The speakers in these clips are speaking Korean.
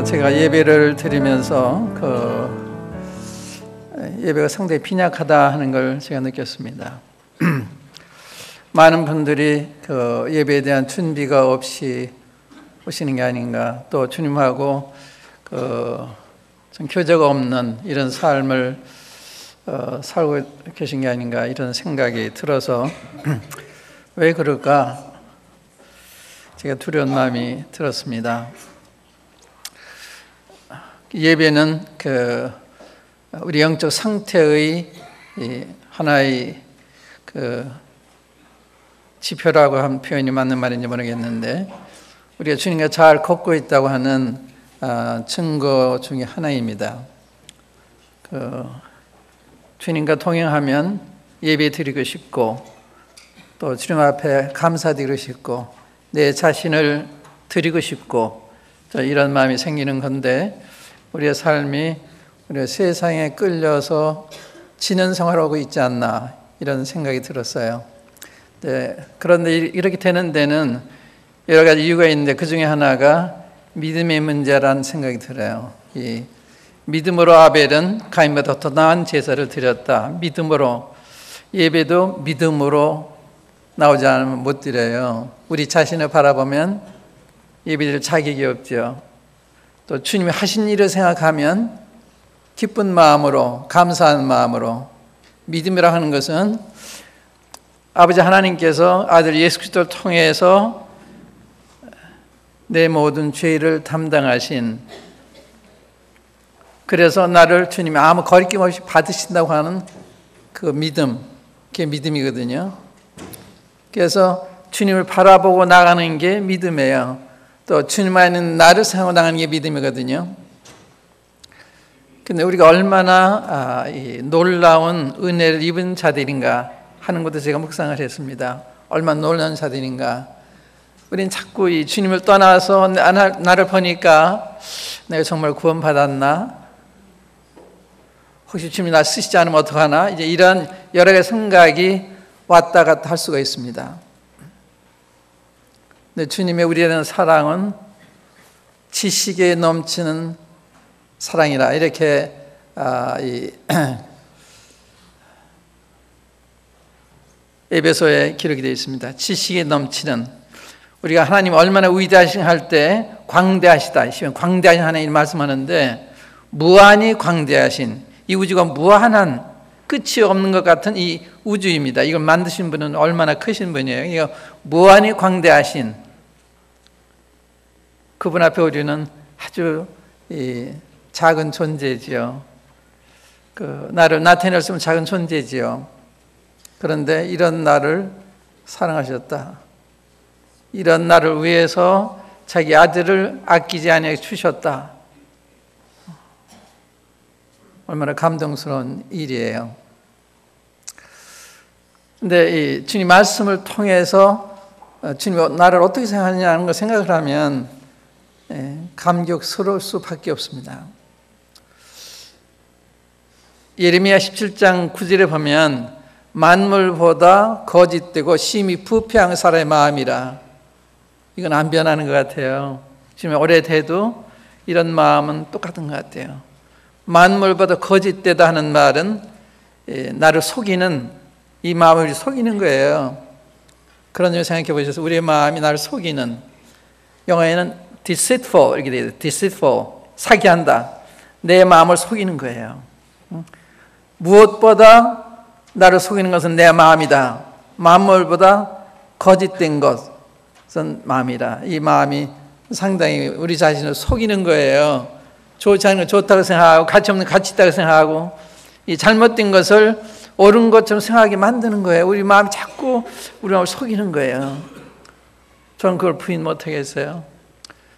제가 예배를 드리면서 예배가 상당히 빈약하다 하는 걸 제가 느꼈습니다. 많은 분들이 예배에 대한 준비가 없이 오시는 게 아닌가, 또 주님하고 좀 교제가 없는 이런 삶을 살고 계신 게 아닌가, 이런 생각이 들어서 왜 그럴까 제가 두려운 마음이 들었습니다. 예배는 우리 영적 상태의 하나의 지표라고 한 표현이 맞는 말인지 모르겠는데, 우리가 주님과 잘 걷고 있다고 하는 증거 중에 하나입니다. 주님과 동행하면 예배 드리고 싶고, 또 주님 앞에 감사드리고 싶고, 내 자신을 드리고 싶고, 이런 마음이 생기는 건데, 우리의 삶이 우리가 세상에 끌려서 지는 생활하고 있지 않나, 이런 생각이 들었어요. 네, 그런데 이렇게 되는 데는 여러 가지 이유가 있는데, 그 중에 하나가 믿음의 문제라는 생각이 들어요. 이 믿음으로 아벨은 가인보다 더 나은 제사를 드렸다. 믿음으로, 예배도 믿음으로 나오지 않으면 못 드려요. 우리 자신을 바라보면 예배드릴 자격이 없죠. 또 주님이 하신 일을 생각하면 기쁜 마음으로, 감사한 마음으로, 믿음이라 하는 것은 아버지 하나님께서 아들 예수 그리스도를 통해서 내 모든 죄를 담당하신, 그래서 나를 주님이 아무 거리낌 없이 받으신다고 하는 그 믿음, 그게 믿음이거든요. 그래서 주님을 바라보고 나가는 게 믿음이에요. 또 주님 안에 있는 나를 생각하고 나가는 게 믿음이거든요. 근데 우리가 얼마나 놀라운 은혜를 입은 자들인가 하는 것도 제가 묵상을 했습니다. 얼마나 놀라운 자들인가. 우리는 자꾸 이 주님을 떠나서 나를 보니까 내가 정말 구원받았나? 혹시 주님이 나 쓰시지 않으면 어떡하나? 이제 이런 여러 가지 생각이 왔다 갔다 할 수가 있습니다. 근데 주님의 우리에 대한 사랑은 지식에 넘치는 사랑이라, 이렇게 에베소에 기록이 되어 있습니다. 지식에 넘치는, 우리가 하나님 얼마나 위대하신 할 때 광대하시다, 광대하신 하나님 말씀하는데, 무한히 광대하신, 이 우주가 무한한 끝이 없는 것 같은 이 우주입니다. 이걸 만드신 분은 얼마나 크신 분이에요. 이거 무한히 광대하신 그분 앞에 우리는 아주 작은 존재지요. 나를 나타낼 수 없는 작은 존재지요. 그런데 이런 나를 사랑하셨다. 이런 나를 위해서 자기 아들을 아끼지 아니하게 주셨다. 얼마나 감동스러운 일이에요. 근데 이 주님 말씀을 통해서 주님이 나를 어떻게 생각하느냐는 걸 생각을 하면 감격스러울 수밖에 없습니다. 예레미야 17장 9절에 보면 만물보다 거짓되고 심히 부패한 사람의 마음이라, 이건 안 변하는 것 같아요. 지금 오래돼도 이런 마음은 똑같은 것 같아요. 만물보다 거짓되다 하는 말은 나를 속이는, 이 마음을 속이는 거예요. 그런 점을 생각해 보셔서 우리의 마음이 나를 속이는, 영어에는 deceitful 이렇게 되어 있어요. deceitful, 사기한다. 내 마음을 속이는 거예요. 무엇보다 나를 속이는 것은 내 마음이다. 만물보다 거짓된 것은 마음이다. 이 마음이 상당히 우리 자신을 속이는 거예요. 좋지 않은 걸 좋다고 생각하고, 가치 없는 걸 가치 있다고 생각하고, 이 잘못된 것을 옳은 것처럼 생각하게 만드는 거예요. 우리 마음이 자꾸 우리 마음을 속이는 거예요. 저는 그걸 부인 못하겠어요.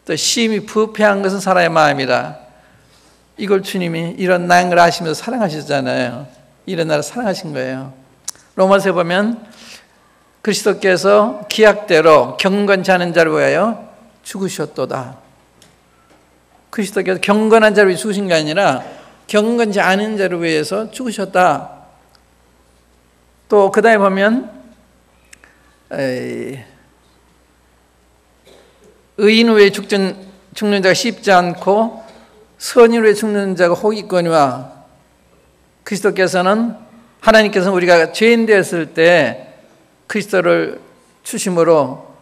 또 심히 부패한 것은 사람의 마음이라, 이걸 주님이 이런 나인 걸 아시면서 사랑하셨잖아요. 이런 나를 사랑하신 거예요. 로마서에 보면 그리스도께서 기약대로 경건치 않은 자를 위하여 죽으셨도다. 그리스도께서 경건한 자를 위해 죽으신 게 아니라 경건치 않은 자를 위해서 죽으셨다. 또 그 다음에 보면 의인은 왜 죽는 자가 쉽지 않고 선인으로 위해 죽는 자가 혹 있거니와 그리스도께서는 하나님께서는 우리가 죄인 되었을 때 그리스도를 주심으로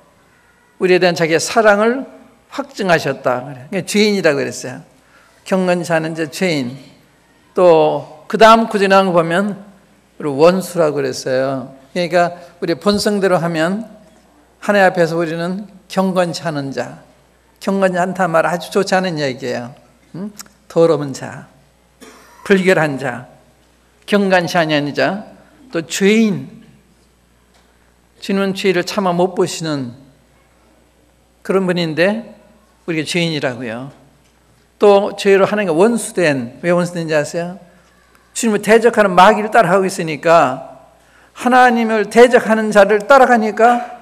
우리에 대한 자기의 사랑을 확증하셨다. 그러니까 죄인이라고 그랬어요. 경건치 않은 자 죄인. 또 그 다음 구절에 나온 거 보면 우리 원수라고 그랬어요. 그러니까 우리 본성대로 하면 하나님 앞에서 우리는 경건치 않은 자. 경건치 않다는 말 아주 좋지 않은 얘기예요. 더러운 자, 불결한 자, 경건치 않은 자, 또 죄인. 주님은 죄를 차마 못 보시는 그런 분인데 우리가 죄인이라고요. 또 죄로 하나님과 원수된, 왜 원수된지 아세요? 주님을 대적하는 마귀를 따라가고 있으니까 하나님을 대적하는 자를 따라가니까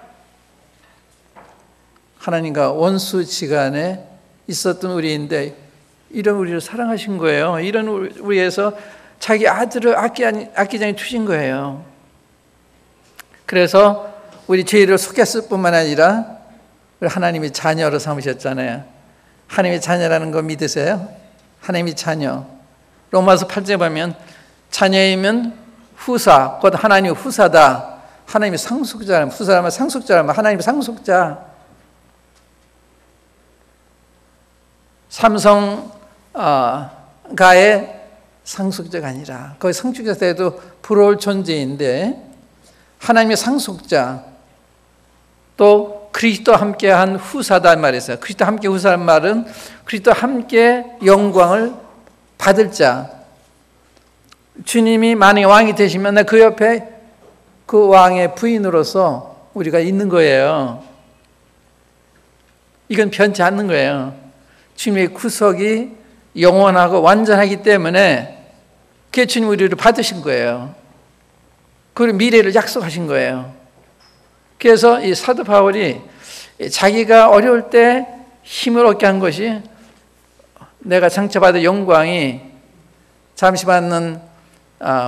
하나님과 원수지간에 있었던 우리인데 이런 우리를 사랑하신 거예요. 이런 우리에서 자기 아들을 아끼지 않게 주신 거예요. 그래서 우리 죄를 속였을 뿐만 아니라 우리 하나님이 자녀로 삼으셨잖아요. 하나님의 자녀라는 거 믿으세요? 하나님이 자녀. 로마서 8절에 보면 자녀이면 후사, 곧 하나님의 후사다. 하나님의 상속자라면, 후사라면 상속자라면 하나님의 상속자. 삼성가의 상속자가 아니라 거의 상속자 때도 부러울 존재인데 하나님의 상속자, 또 그리스도와 함께한 후사다 말했어요. 그리스도와 함께 후사란 말은 그리스도와 함께 영광을 받을 자. 주님이 만약에 왕이 되시면 그 옆에 그 왕의 부인으로서 우리가 있는 거예요. 이건 변치 않는 거예요. 주님의 구속이 영원하고 완전하기 때문에 그게 주님 우리를 받으신 거예요. 그리고 미래를 약속하신 거예요. 그래서 이 사도 바울이 자기가 어려울 때 힘을 얻게 한 것이 내가 장차 받을 영광이 잠시 받는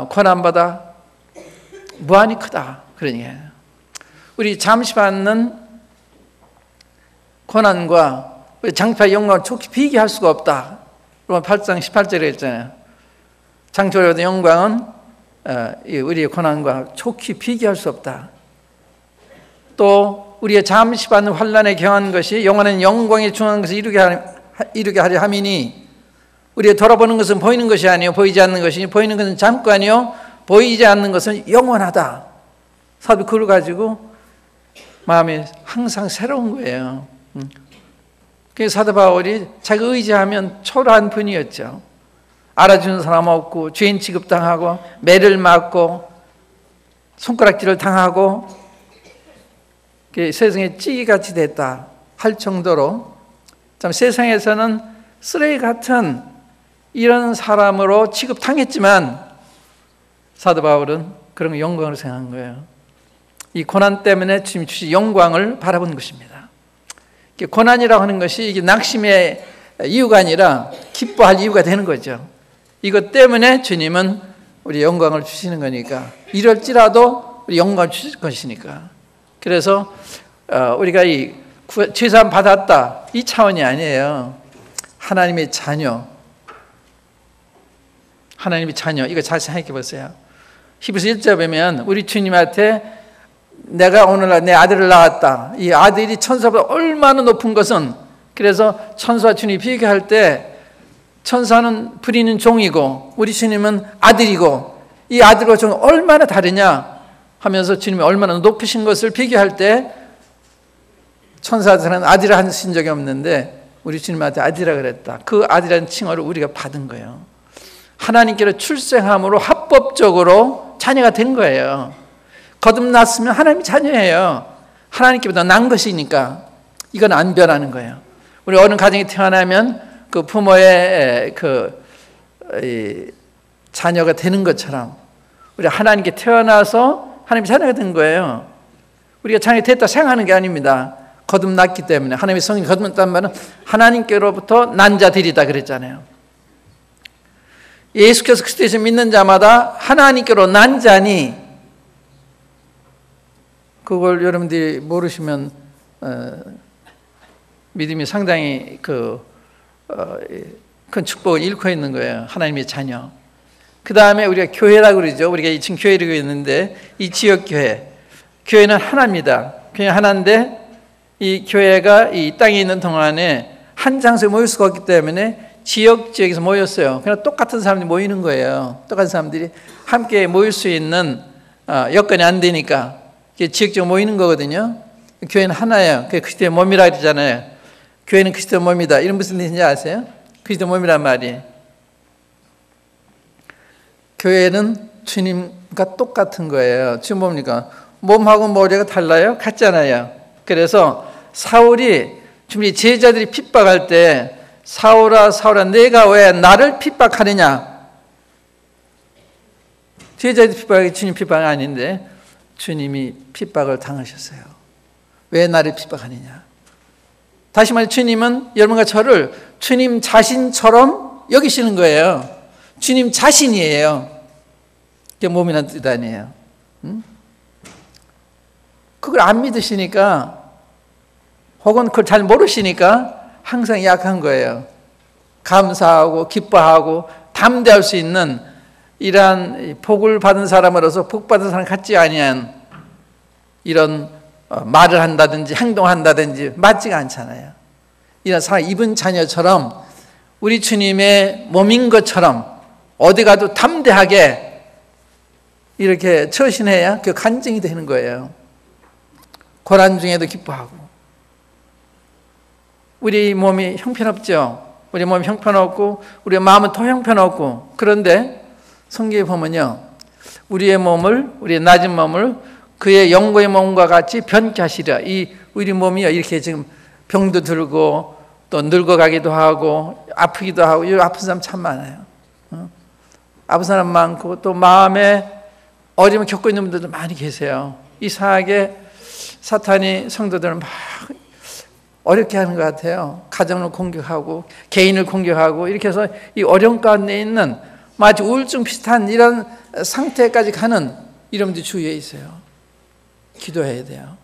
고난보다 무한히 크다. 그런 얘기예요. 우리 잠시 받는 고난과 장차 받을 영광을 좋게 비교할 수가 없다. 로마 8장 18절에 했잖아요. 장차 받을 영광은 우리의 고난과 좋게 비교할 수 없다. 또 우리의 잠시 받는 환난에 경한 것이 영원한 영광에 중한 것을 이루게 하려 함이니 우리가 돌아보는 것은 보이는 것이 아니요 보이지 않는 것이니 보이는 것은 잠깐이요 보이지 않는 것은 영원하다. 사도 그걸 가지고 마음이 항상 새로운 거예요. 그래서 사도 바울이 자기 의지하면 초라한 분이었죠. 알아주는 사람 없고 죄인 취급당하고 매를 맞고 손가락질을 당하고 세상에 찌개같이 됐다 할 정도로 참 세상에서는 쓰레기 같은 이런 사람으로 취급당했지만 사도 바울은 그런 걸 영광으로 생각한 거예요. 이 고난 때문에 주님 주신 영광을 바라본 것입니다. 고난이라고 하는 것이 이게 낙심의 이유가 아니라 기뻐할 이유가 되는 거죠. 이것 때문에 주님은 우리 영광을 주시는 거니까 이럴지라도 우리 영광을 주실 것이니까. 그래서 우리가 이 죄사함 받았다 이 차원이 아니에요. 하나님의 자녀, 하나님의 자녀. 이거 잘 생각해 보세요. 히브리서 1절 보면 우리 주님한테 내가 오늘날 내 아들을 낳았다. 이 아들이 천사보다 얼마나 높은 것은, 그래서 천사와 주님이 비교할 때 천사는 부리는 종이고 우리 주님은 아들이고 이 아들과 종이 얼마나 다르냐 하면서 주님이 얼마나 높으신 것을 비교할 때 천사들은 아들이라 하신 적이 없는데 우리 주님한테 아들이라 그랬다. 그 아들이라는 칭호를 우리가 받은 거예요. 하나님께로 출생함으로 합법적으로 자녀가 된 거예요. 거듭났으면 하나님이 자녀예요. 하나님께보다 난 것이니까 이건 안 변하는 거예요. 우리 어느 가정에 태어나면 그 부모의 자녀가 되는 것처럼 우리 하나님께 태어나서 하나님의 자녀가 된 거예요. 우리가 자녀가 됐다 생각하는 게 아닙니다. 거듭났기 때문에. 하나님의 성령이 거듭났다는 말은 하나님께로부터 난 자들이다 그랬잖아요. 예수께서 그리스도에서 믿는 자마다 하나님께로 난 자니, 그걸 여러분들이 모르시면 믿음이 상당히 큰 축복을 잃고 있는 거예요. 하나님의 자녀. 그 다음에 우리가 교회라고 그러죠. 우리가 지금 교회라고 있는데 이 지역교회, 교회는 하나입니다. 교회 하나인데 이 교회가 이 땅에 있는 동안에 한 장소에 모일 수가 없기 때문에 지역에서 모였어요. 그냥 똑같은 사람들이 모이는 거예요. 똑같은 사람들이 함께 모일 수 있는 여건이 안 되니까 지역적으로 모이는 거거든요. 교회는 하나예요. 그게 그리스도의 몸이라 그러잖아요. 교회는 그리스도의 몸이다. 이런 무슨 뜻인지 아세요? 그리스도의 몸이란 말이. 교회는 주님과 똑같은 거예요. 주님 뭡니까? 몸하고 머리가 달라요? 같잖아요. 그래서 사울이 주님이 제자들이 핍박할 때 사울아 사울아 내가 왜 나를 핍박하느냐? 제자들 핍박이 주님 핍박이 아닌데 주님이 핍박을 당하셨어요. 왜 나를 핍박하느냐? 다시 말해 주님은 여러분과 저를 주님 자신처럼 여기시는 거예요. 주님 자신이에요. 그게 몸이란 뜻 아니에요. 그걸 안 믿으시니까 혹은 그걸 잘 모르시니까 항상 약한 거예요. 감사하고 기뻐하고 담대할 수 있는 이러한 복을 받은 사람으로서 복 받은 사람 같지 아니한 이런 말을 한다든지 행동한다든지 맞지가 않잖아요. 이런 사람 입은 자녀처럼 우리 주님의 몸인 것처럼 어디 가도 담대하게 이렇게 처신해야 그 간증이 되는 거예요. 고난 중에도 기뻐하고. 우리 몸이 형편없죠. 우리 몸이 형편없고 우리의 마음은 더 형편없고. 그런데 성경에 보면요, 우리의 몸을, 우리의 낮은 몸을 그의 영광의 몸과 같이 변케 하시리라. 이 우리 몸이요, 이렇게 지금 병도 들고 또 늙어가기도 하고 아프기도 하고. 이 아픈 사람 참 많아요. 아픈 사람 많고 또 마음에 어려움을 겪고 있는 분들도 많이 계세요. 이상하게 사탄이 성도들을 막 어렵게 하는 것 같아요. 가정을 공격하고 개인을 공격하고 이렇게 해서 이 어려움 가운데 있는 마치 우울증 비슷한 이런 상태까지 가는 이름들이 주위에 있어요. 기도해야 돼요.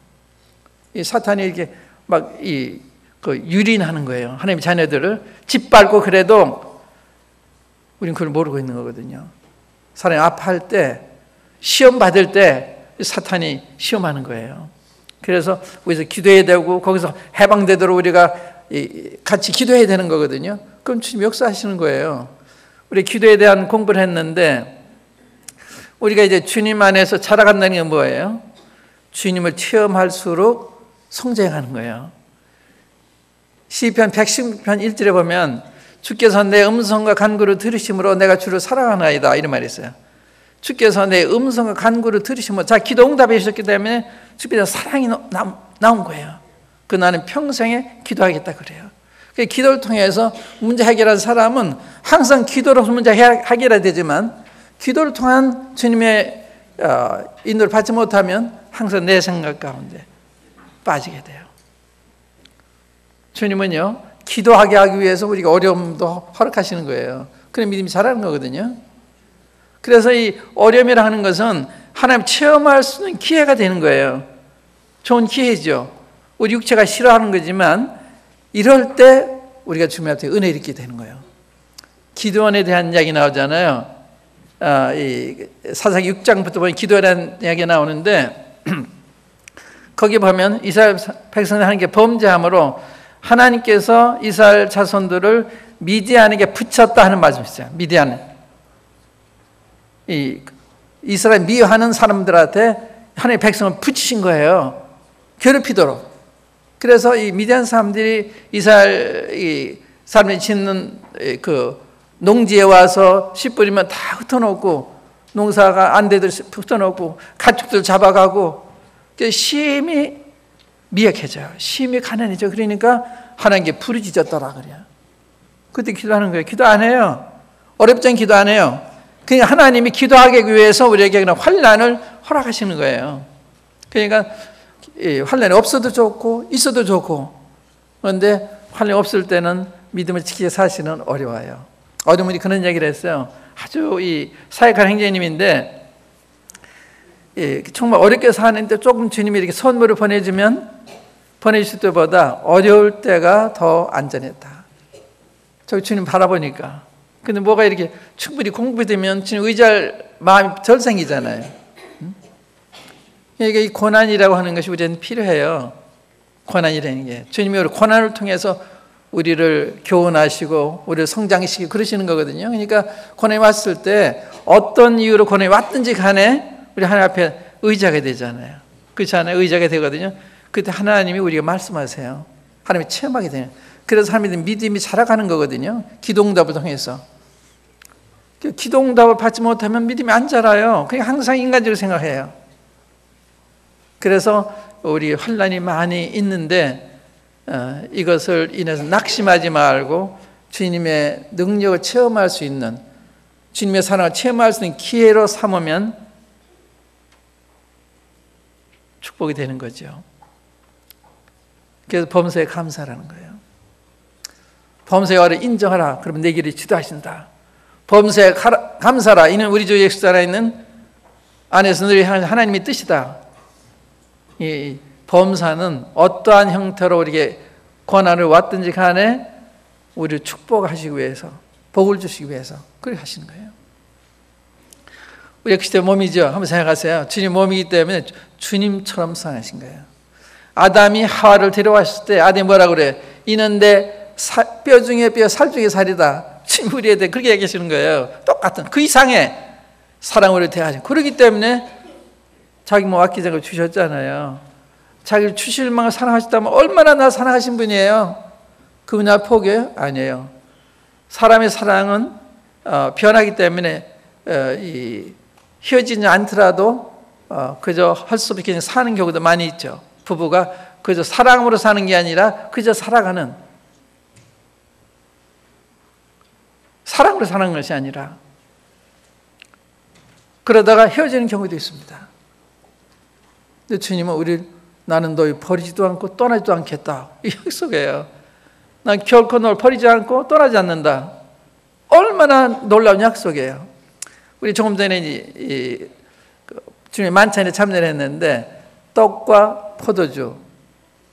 이 사탄이 이렇게 막 유린하는 거예요. 하나님의 자녀들을 짓밟고. 그래도 우리는 그걸 모르고 있는 거거든요. 사람이 아파할 때, 시험 받을 때 사탄이 시험하는 거예요. 그래서 우리서 기도해야 되고 거기서 해방되도록 우리가 같이 기도해야 되는 거거든요. 그럼 주님 역사하시는 거예요. 우리 기도에 대한 공부를 했는데 우리가 이제 주님 안에서 자라간다는 게 뭐예요? 주님을 체험할수록 성장하는 거예요. 시편 110편 1절에 보면 주께서 내 음성과 간구를 들으심으로 내가 주를 사랑하나이다, 이런 말이 있어요. 주께서 내 음성과 간구를 들으심으로, 자, 기도 응답해 주셨기 때문에 주께서 사랑이 나온 거예요. 그 나는 평생에 기도하겠다 그래요. 기도를 통해서 문제 해결한 사람은 항상 기도로서 문제 해결해야 되지만 기도를 통한 주님의 인도를 받지 못하면 항상 내 생각 가운데 빠지게 돼요. 주님은요, 기도하게 하기 위해서 우리가 어려움도 허락하시는 거예요. 그런 믿음이 자라는 거거든요. 그래서 이 어려움이라 하는 것은 하나님 체험할 수 있는 기회가 되는 거예요. 좋은 기회죠. 우리 육체가 싫어하는 거지만 이럴 때 우리가 주님 앞에 은혜를 입게 되는 거예요. 기도원에 대한 이야기 나오잖아요. 이 사사기 6장부터 보면 기도에 대한 이야기가 나오는데 거기 보면 이스라엘 백성들 하는 게 범죄함으로 하나님께서 이스라엘 자손들을 미디안에게 붙였다 하는 말씀이 있어요. 미디안에. 이스라엘 미워하는 사람들한테 하나님의 백성을 붙이신 거예요. 괴롭히도록. 그래서 이 미디안 사람들이 이스라엘 사람들이 짓는 그 농지에 와서 씨 뿌리면 다 흩어놓고 농사가 안 되도록 흩어놓고 가축들 잡아가고 심히 미약해져요. 심히 가난해져. 그러니까 하나님께 부르짖었더라 그래요. 그때 기도하는 거예요. 기도 안 해요. 어렵지 않게 기도 안 해요. 그러니까 하나님이 기도하기 위해서 우리에게 그냥 환난을 허락하시는 거예요. 그러니까 환난이 없어도 좋고 있어도 좋고, 그런데 환난이 없을 때는 믿음을 지키게 사시는 어려워요. 어떤 분이 그런 얘기를 했어요. 아주 이 사역한 행제님인데 정말 어렵게 사는데 조금 주님이 이렇게 선물을 보내주면 보내주실 때보다 어려울 때가 더 안전했다. 저기 주님 바라보니까. 근데 뭐가 이렇게 충분히 공부되면 주님 의지할 마음이 덜 생기잖아요. 그러니까 이 고난이라고 하는 것이 우리는 필요해요. 고난이라는 게. 주님이 우리 고난을 통해서 우리를 교훈하시고 우리를 성장시키고 그러시는 거거든요. 그러니까 고난이 왔을 때 어떤 이유로 고난이 왔든지 간에 우리 하나님 앞에 의지하게 되잖아요. 그렇지 않아요? 의지하게 되거든요. 그때 하나님이 우리가 말씀하세요. 하나님이 체험하게 돼요. 그래서 사람들이 믿음이 자라가는 거거든요. 기도응답을 통해서. 기도응답을 받지 못하면 믿음이 안 자라요. 그냥 항상 인간적으로 생각해요. 그래서 우리 환난이 많이 있는데 이것을 인해서 낙심하지 말고 주님의 능력을 체험할 수 있는, 주님의 사랑을 체험할 수 있는 기회로 삼으면 축복이 되는 거죠. 그래서 범사에 감사라는 거예요. 범사의 와를 인정하라. 그러면 내 길을 지도하신다. 범사에 감사라. 이는 우리 주 예수 안에 있는 안에서 늘 하나님의 뜻이다. 이 범사는 어떠한 형태로 우리에게 고난을 왔든지 간에 우리를 축복하시기 위해서, 복을 주시기 위해서 그렇게 하시는 거예요. 우리가 그리스도의 몸이죠. 한번 생각하세요. 주님 몸이기 때문에 주님처럼 사하신 거예요. 아담이 하와를 데려왔을 때 아담이 뭐라고 그래? 이는 내 뼈 중에 뼈, 살 중에 살이다. 주님 우리에 대해 그렇게 얘기하시는 거예요. 똑같은 그 이상의 사랑으로 대하시고, 그렇기 때문에 자기 몸 아끼자고 주셨잖아요. 자기를 주실 만큼 사랑하셨다면 얼마나 나 사랑하신 분이에요. 그분 나 포기해요? 아니에요. 사람의 사랑은 변하기 때문에 헤어지지 않더라도 그저 할 수 없게 사는 경우도 많이 있죠. 부부가 그저 사랑으로 사는 게 아니라 그저 살아가는, 사랑으로 사는 것이 아니라 그러다가 헤어지는 경우도 있습니다. 근데 주님은 우리를 나는 너희 버리지도 않고 떠나지도 않겠다. 이 약속이에요. 난 결코 널 버리지 않고 떠나지 않는다. 얼마나 놀라운 약속이에요. 우리 조금 전에 주님의 만찬에 참여를 했는데 떡과 포도주,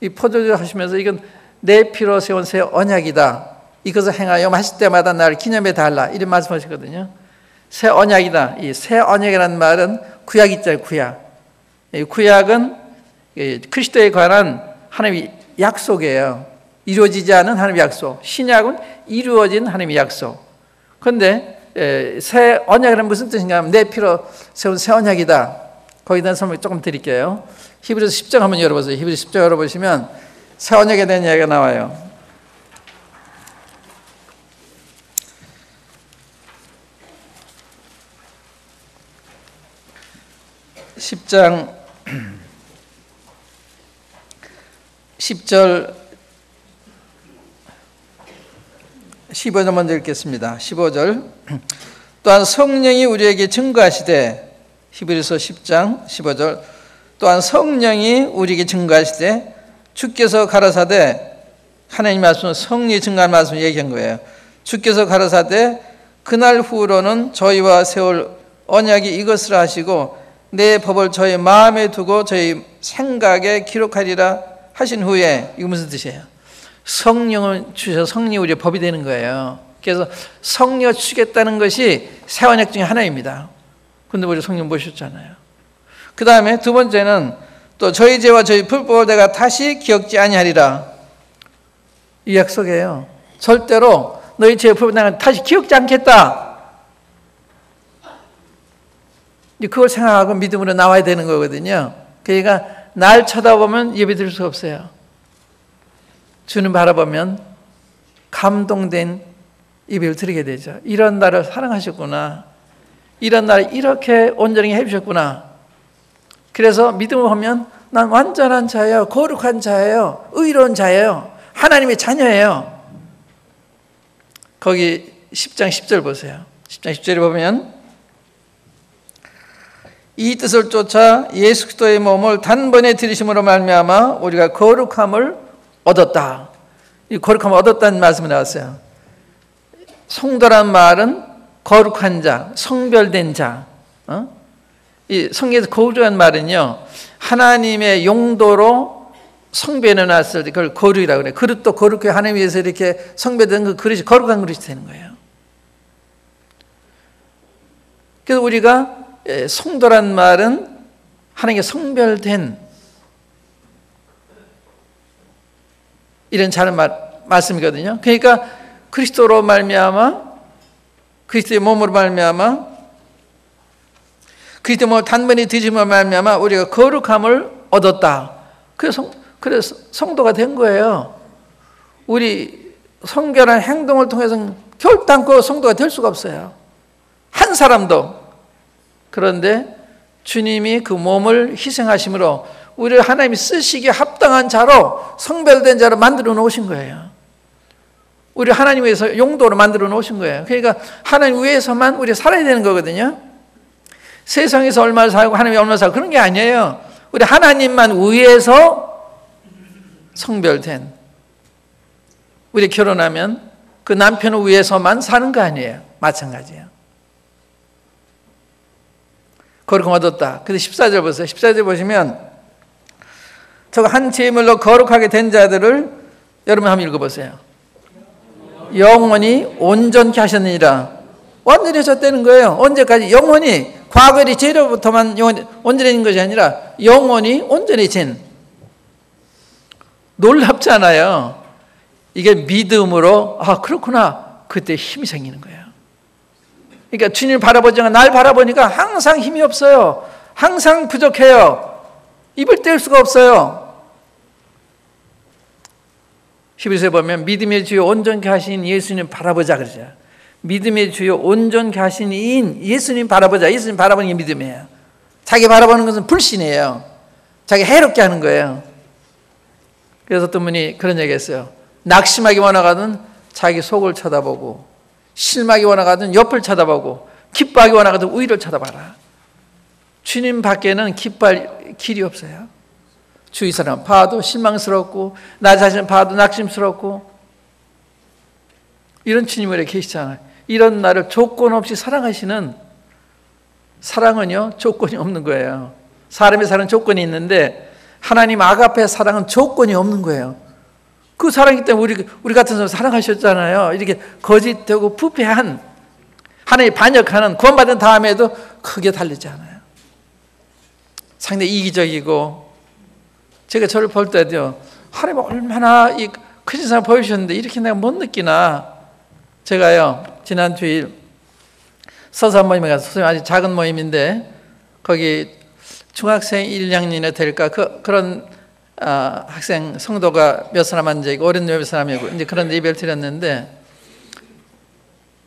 이 포도주 하시면서 이건 내 피로 세운 새 언약이다. 이것을 행하여 마실 때마다 나를 기념해 달라. 이런 말씀하시거든요. 새 언약이다. 이 새 언약이라는 말은 구약 있잖아요. 구약. 이 구약은 그리스도에 관한 하나님의 약속이에요. 이루어지지 않은 하나님의 약속. 신약은 이루어진 하나님의 약속. 그런데 새 언약이란 무슨 뜻인가 하면 내 피로 세운 새 언약이다. 거기에 대한 설명 조금 드릴게요. 히브리서 10장 한번 열어보세요. 히브리서 10장 열어보시면 새 언약에 대한 이야기가 나와요. 10장 10절 15절 먼저 읽겠습니다. 15절 또한 성령이 우리에게 증거하시되, 히브리서 10장 15절 또한 성령이 우리에게 증거하시되 주께서 가라사대, 하나님 말씀은 성령이 증거한 말씀을 얘기한 거예요. 주께서 가라사대 그날 후로는 저희와 세울 언약이 이것을 하시고 내 법을 저희 마음에 두고 저희 생각에 기록하리라 하신 후에, 이거 무슨 뜻이에요? 성령을 주셔서 성령이 우리의 법이 되는 거예요. 그래서 성령을 주겠다는 것이 새 언약 중에 하나입니다. 그런데 우리 성령 모셨잖아요. 그 다음에 두 번째는 또 저희 죄와 저희 불법을 내가 다시 기억지 아니하리라. 이 약속이에요. 절대로 너희 죄와 불법을 내가 다시 기억지 않겠다. 그걸 생각하고 믿음으로 나와야 되는 거거든요. 그러니까 날 쳐다보면 예배드릴 수 없어요. 주님 바라보면 감동된 예배를 드리게 되죠. 이런 나를 사랑하셨구나. 이런 나를 이렇게 온전히 해주셨구나. 그래서 믿음을 하면 난 완전한 자예요. 거룩한 자예요. 의로운 자예요. 하나님의 자녀예요. 거기 10장 10절 보세요. 10장 10절에 보면 이 뜻을 쫓아 예수 그리스도의 몸을 단번에 들이심으로 말미암아 우리가 거룩함을 얻었다. 이 거룩함을 얻었다는 말씀이 나왔어요. 성도란 말은 거룩한 자, 성별된 자. 이 성경에서 거룩한 말은요, 하나님의 용도로 성배해 놨을 때 그걸 거룩이라고 그래. 그릇도 거룩해. 하나님 위해서 이렇게 성배된 그 그릇이 거룩한 그릇이 되는 거예요. 그래서 우리가 성도란 말은 하나님께 성별된 이런 잘한 말씀이거든요. 그러니까 그리스도로 말미암아, 그리스도의 몸으로 말미암아, 그리스도의 몸을 단번에 드심으로 말미암아 우리가 거룩함을 얻었다. 그래서 성도가 된 거예요. 우리 성결한 행동을 통해서 결단코 성도가 될 수가 없어요. 한 사람도. 그런데 주님이 그 몸을 희생하심으로 우리를 하나님이 쓰시기에 합당한 자로, 성별된 자로 만들어 놓으신 거예요. 우리를 하나님 위해서 용도로 만들어 놓으신 거예요. 그러니까 하나님 위해서만 우리가 살아야 되는 거거든요. 세상에서 얼마나 살고 하나님이 얼마나 살고 그런 게 아니에요. 우리 하나님만 위해서 성별된, 우리 결혼하면 그 남편을 위해서만 사는 거 아니에요. 마찬가지예요. 거룩함 얻었다. 근데 14절 보세요. 14절 보시면 저거 한 제물로 거룩하게 된 자들을 여러분 한번 읽어보세요. 영원히 온전케 하셨느니라. 완전히 하셨다는 거예요. 언제까지? 영원히. 과거의 죄로부터만 온전해진 것이 아니라 영원히 온전해진. 놀랍잖아요. 이게 믿음으로, 아 그렇구나, 그때 힘이 생기는 거예요. 그러니까 주님을 바라보지만 날 바라보니까 항상 힘이 없어요. 항상 부족해요. 입을 뗄 수가 없어요. 히브리서에 보면 믿음의 주요 온전케 하신 예수님 바라보자 그러죠. 믿음의 주요 온전케 하신 이인 예수님 바라보자. 예수님 바라보는 게 믿음이에요. 자기 바라보는 것은 불신이에요. 자기 해롭게 하는 거예요. 그래서 어떤 분이 그런 얘기 했어요. 낙심하기 원하거든 자기 속을 쳐다보고, 실망하기 원하거든 옆을 쳐다보고, 기뻐하기 원하거든 위를 쳐다봐라. 주님 밖에는 기뻐할 길이 없어요. 주위 사람 봐도 실망스럽고, 나 자신 봐도 낙심스럽고, 이런 주님이 이렇게 계시잖아요. 이런 나를 조건 없이 사랑하시는, 사랑은요 조건이 없는 거예요. 사람의 사랑은 조건이 있는데 하나님 아가페 사랑은 조건이 없는 거예요. 그 사랑이기 때문에 우리 같은 사람 사랑하셨잖아요. 이렇게 거짓되고 부패한, 하나님 반역하는, 구원받은 다음에도 크게 달리지 않아요. 상당히 이기적이고, 제가 저를 볼 때도요, 하나님 얼마나 이 크신 사람 보여주셨는데 이렇게 내가 못 느끼나. 제가요 지난 주일 서산 모임에 가서, 선생님 아주 작은 모임인데 거기 중학생 1, 2학년이나 될까 그런 학생 성도가 몇 사람 앉아있고 어린 몇 사람이고 이제 그런 예배를 드렸는데,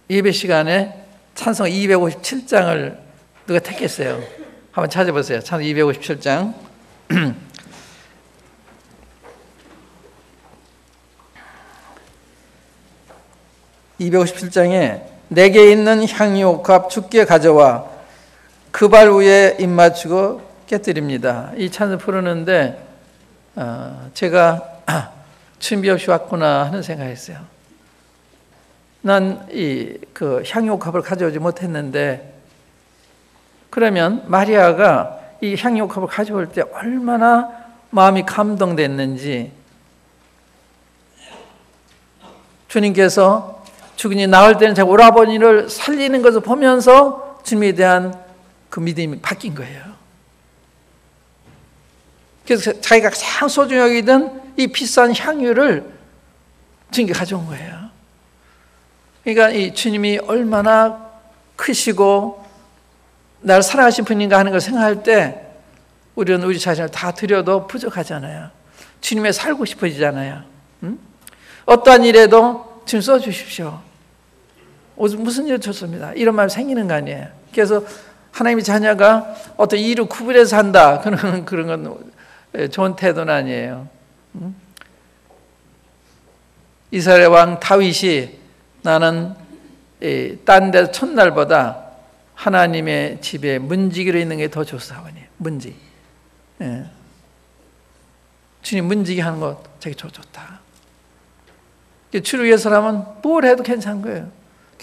예배 시간에 찬송 257장을 누가 택했어요. 한번 찾아보세요. 찬송 257장. 257장에 내게 있는 향유옥합 주께 가져와 그 발 위에 입 맞추고 깨뜨립니다. 이 찬송 부르는데 제가 준비 없이 왔구나 하는 생각했어요. 난 그 향유옥합을 가져오지 못했는데, 그러면 마리아가 이 향유옥합을 가져올 때 얼마나 마음이 감동됐는지, 주님께서 죽은이 나올 때는 자기 오라버니를 살리는 것을 보면서 주님에 대한 그 믿음이 바뀐 거예요. 그래서 자기가 가장 소중히 여기던 이 비싼 향유를 주님께 가져온 거예요. 그러니까 이 주님이 얼마나 크시고 나를 사랑하신 분인가 하는 걸 생각할 때 우리는 우리 자신을 다 드려도 부족하잖아요. 주님에 살고 싶어지잖아요. 어떠한 일에도 주님 써주십시오. 무슨 일 좋습니다. 이런 마음이 생기는 거 아니에요. 그래서 하나님의 자녀가 어떤 일을 구분해서 한다, 그런 건 좋은 태도는 아니에요. 이스라엘 왕 다윗이 나는 딴 데 첫날보다 하나님의 집에 문지기로 있는 게 더 좋사오니. 문지. 예. 주님 문지기 하는 거 되게 좋다. 주를 위해서라면 뭘 해도 괜찮은 거예요.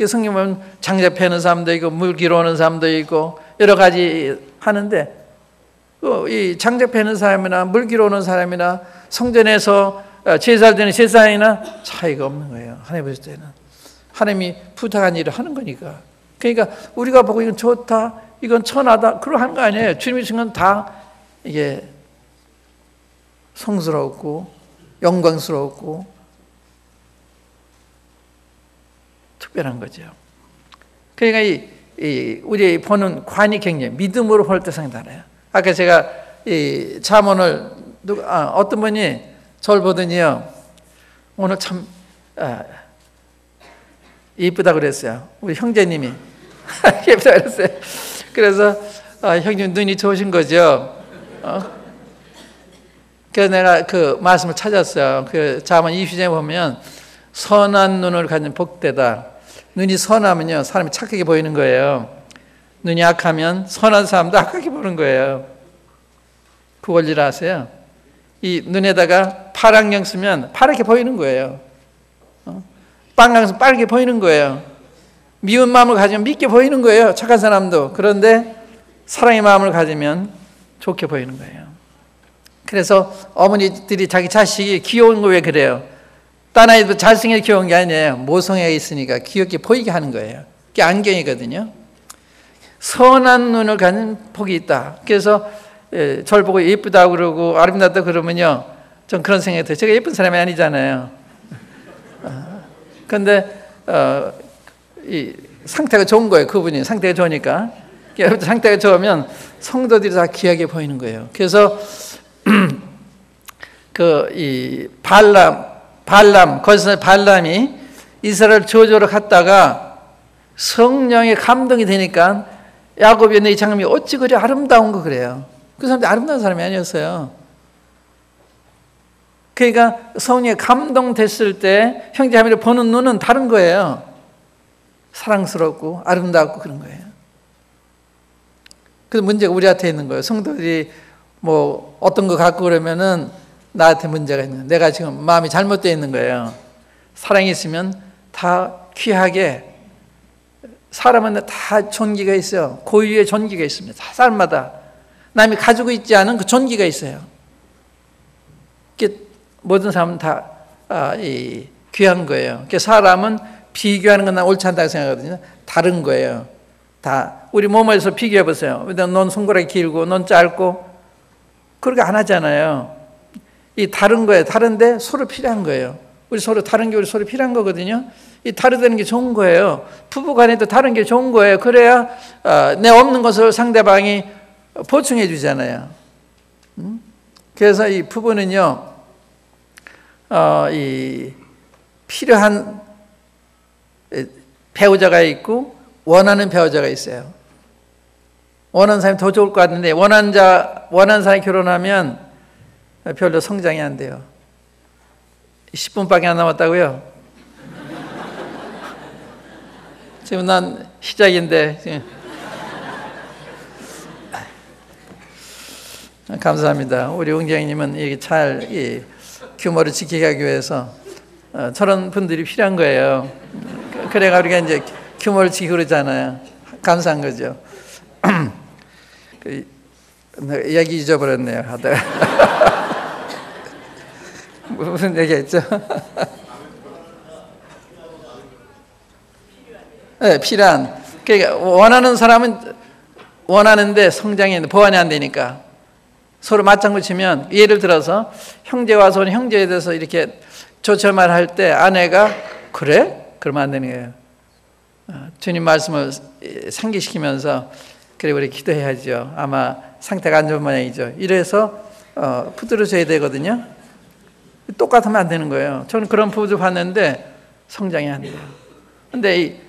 성경 보면 장작 패는 사람도 있고 물 기르는 사람도 있고 여러 가지 하는데 이 장작 패는 사람이나 물기로 오는 사람이나 성전에서 제사를 드리는 제사장이나 차이가 없는 거예요. 하나님 보실 때는 하나님이 부탁한 일을 하는 거니까. 그러니까 우리가 보고 이건 좋다, 이건 천하다, 그러 하는 거 아니에요. 주님이 주신 건 다 이게 성스럽고 영광스럽고 특별한 거죠. 그러니까 우리 보는 관이 굉장히 믿음으로 볼 때 상당해요. 아까 제가 이 잠언을 어떤 분이 저를 보더니요, 오늘 참 예쁘다 그랬어요. 우리 형제님이 예쁘다 그랬어요. 그래서 형님 눈이 좋으신 거죠. 그래서 내가 그 말씀을 찾았어요. 그 잠언 20장에 보면 선한 눈을 가진 복되다. 눈이 선하면요, 사람이 착하게 보이는 거예요. 눈이 악하면 선한 사람도 악하게 보는 거예요. 그 원리를 아세요? 이 눈에다가 파랑경 쓰면 파랗게 보이는 거예요. 빨강 쓰면 빨갛게 보이는 거예요. 미운 마음을 가지면 밉게 보이는 거예요. 착한 사람도. 그런데 사랑의 마음을 가지면 좋게 보이는 거예요. 그래서 어머니들이 자기 자식이 귀여운 거 왜 그래요? 딴 아이도 잘생겨 귀여운 게 아니에요. 모성애가 있으니까 귀엽게 보이게 하는 거예요. 그게 안경이거든요. 선한 눈을 가진 복이 있다. 그래서 저를 보고 예쁘다고 그러고 아름답다 그러면요, 전 그런 생각이 들어요. 제가 예쁜 사람이 아니잖아요. 그런데 이 상태가 좋은 거예요. 그분이 상태가 좋으니까. 여러분 상태가 좋으면 성도들이 다 귀하게 보이는 거예요. 그래서 이 발람 거기서 발람이 이스라엘 저주로 갔다가 성령의 감동이 되니까 야곱이 이 장면이 어찌 그리 아름다운 거 그래요. 그 사람이 아름다운 사람이 아니었어요. 그러니까 성령에 감동됐을 때 형제자매를 보는 눈은 다른 거예요. 사랑스럽고 아름답고 그런 거예요. 그래서 문제가 우리한테 있는 거예요. 성도들이 뭐 어떤 거 갖고 그러면은 나한테 문제가 있는 거예요. 내가 지금 마음이 잘못되어 있는 거예요. 사랑이 있으면 다 귀하게, 사람은 다 존귀가 있어요. 고유의 존귀가 있습니다. 다 사람마다 남이 가지고 있지 않은 그 존귀가 있어요. 모든 사람은 다 귀한 거예요. 사람은 비교하는 건 난 옳지 않다고 생각하거든요. 다른 거예요. 다 우리 몸에서 비교해 보세요. 넌 손가락이 길고 넌 짧고 그렇게 안 하잖아요. 이 다른 거예요. 다른데 서로 필요한 거예요. 우리 서로 다른 게 우리 서로 필요한 거거든요. 이 다르다는 게 좋은 거예요. 부부 간에도 다른 게 좋은 거예요. 그래야 내 없는 것을 상대방이 보충해 주잖아요. 그래서 이 부부는요, 이 필요한 배우자가 있고 원하는 배우자가 있어요. 원하는 사람이 더 좋을 것 같은데 원하는 사람이 결혼하면 별로 성장이 안 돼요. 10분밖에 안 남았다고요? 지금 난 시작인데 지금. 감사합니다. 우리 은경님은 이렇게 잘 규모를 지키게 하기 위해서 저런 분들이 필요한 거예요. 그래가 우리가 이제 규모를 지키고 그러잖아요. 감사한 거죠. 얘기 잊어버렸네요. 하다가 무슨 얘기했죠? 네, 필요한. 그러니까 원하는 사람은 원하는데 성장이 보완이 안 되니까 서로 맞장구 치면, 예를 들어서 형제와 손, 형제에 대해서 이렇게 조처말 할 때 아내가 그래? 그러면 안 되는 거예요. 주님 말씀을 상기시키면서 그래 우리 기도해야죠. 아마 상태가 안 좋은 모양이죠. 이래서 붙들어줘야 되거든요. 똑같으면 안 되는 거예요. 저는 그런 부부도 봤는데 성장이 안 돼요. 근데